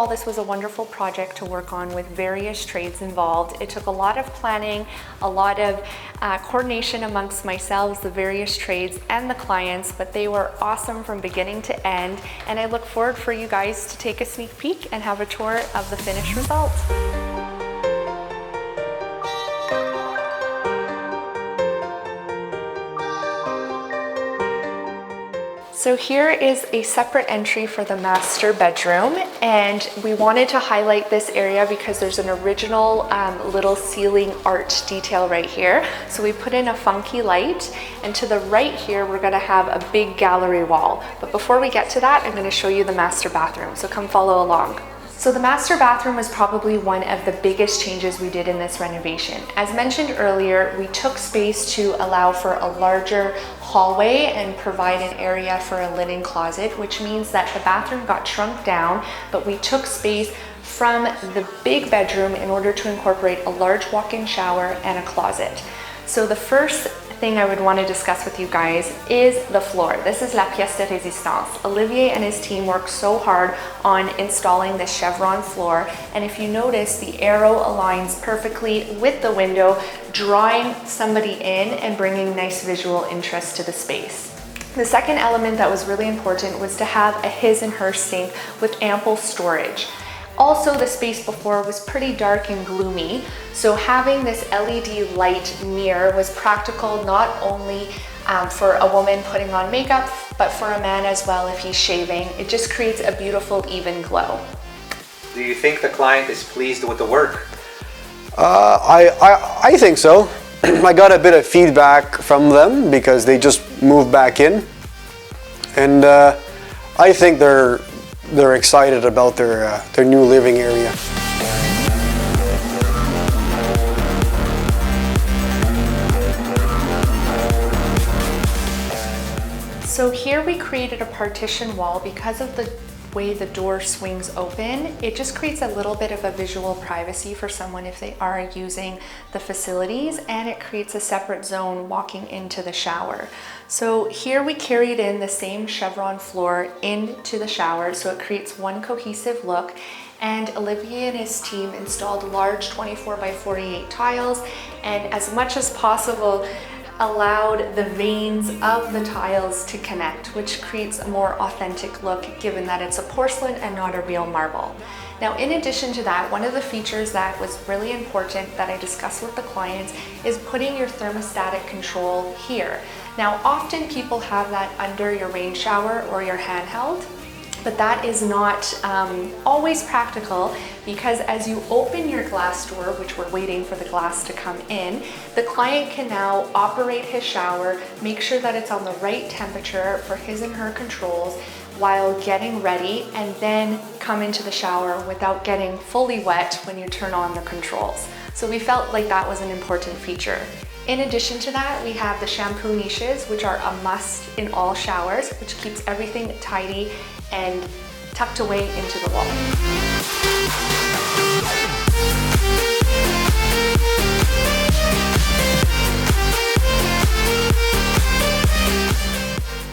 overall, this was a wonderful project to work on with various trades involved. It took a lot of planning, a lot of coordination amongst myself, the various trades, and the clients, but they were awesome from beginning to end. And I look forward for you guys to take a sneak peek and have a tour of the finished result. So here is a separate entry for the master bedroom, and we wanted to highlight this area because there's an original little ceiling art detail right here. So we put in a funky light, and to the right here we're going to have a big gallery wall. But before we get to that, I'm going to show you the master bathroom, so come follow along. So the master bathroom was probably one of the biggest changes we did in this renovation. As mentioned earlier, we took space to allow for a larger hallway and provide an area for a linen closet, which means that the bathroom got shrunk down, but we took space from the big bedroom in order to incorporate a large walk-in shower and a closet. So the first thing I would want to discuss with you guys is the floor. This is la pièce de résistance. Olivier and his team worked so hard on installing this chevron floor, and if you notice, the arrow aligns perfectly with the window, drawing somebody in and bringing nice visual interest to the space. The second element that was really important was to have a his and her sink with ample storage. Also, the space before was pretty dark and gloomy, so having this LED light mirror was practical not only for a woman putting on makeup, but for a man as well if he's shaving. It just creates a beautiful, even glow. Do you think the client is pleased with the work? I think so. I got a bit of feedback from them because they just moved back in, and I think they're excited about their new living area. So here we created a partition wall because of the way the door swings open. It just creates a little bit of a visual privacy for someone if they are using the facilities, and it creates a separate zone walking into the shower. So here we carried in the same chevron floor into the shower, so it creates one cohesive look. And Olivier and his team installed large 24 by 48 tiles, and as much as possible allowed the veins of the tiles to connect, which creates a more authentic look given that it's a porcelain and not a real marble. Now, in addition to that, one of the features that was really important that I discussed with the clients is putting your thermostatic control here. Now, often people have that under your rain shower or your handheld, but that is not always practical, because as you open your glass door, which we're waiting for the glass to come in, the client can now operate his shower, make sure that it's on the right temperature for his and her controls while getting ready, and then come into the shower without getting fully wet when you turn on the controls. So we felt like that was an important feature. In addition to that, we have the shampoo niches, which are a must in all showers, which keeps everything tidy and tucked away into the wall.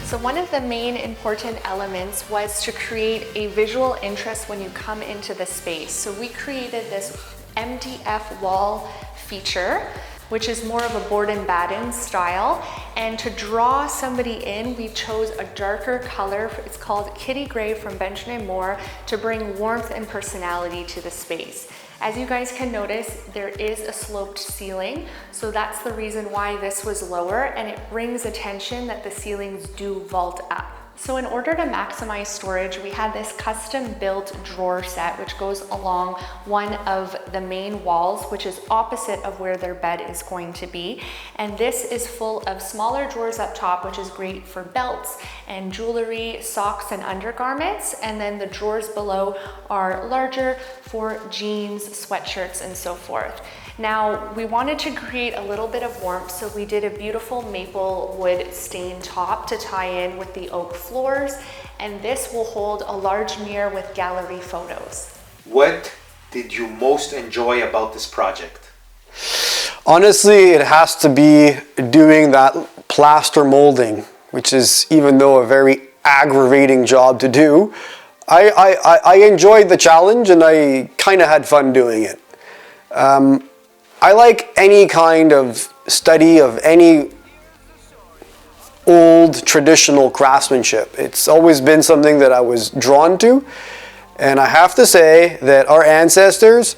So one of the main important elements was to create a visual interest when you come into the space. So we created this MDF wall feature, which is more of a board and batten style. And to draw somebody in, we chose a darker color. It's called Kitty Gray from Benjamin Moore, to bring warmth and personality to the space. As you guys can notice, there is a sloped ceiling, so that's the reason why this was lower, and it brings attention that the ceilings do vault up. So in order to maximize storage, we had this custom built drawer set which goes along one of the main walls, which is opposite of where their bed is going to be. And this is full of smaller drawers up top, which is great for belts and jewelry, socks and undergarments. And then the drawers below are larger for jeans, sweatshirts, and so forth. Now, we wanted to create a little bit of warmth, so we did a beautiful maple wood stain top to tie in with the oak floors, and this will hold a large mirror with gallery photos. What did you most enjoy about this project? Honestly, it has to be doing that plaster molding, which is, even though a very aggravating job to do, I enjoyed the challenge and I kind of had fun doing it. I like any kind of study of any old traditional craftsmanship. It's always been something that I was drawn to. And I have to say that our ancestors,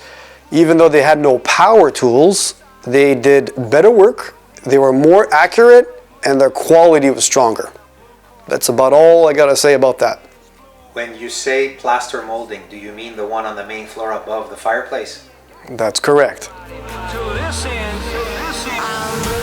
even though they had no power tools, they did better work, they were more accurate, and their quality was stronger. That's about all I gotta say about that. When you say plaster molding, do you mean the one on the main floor above the fireplace? That's correct. To this end,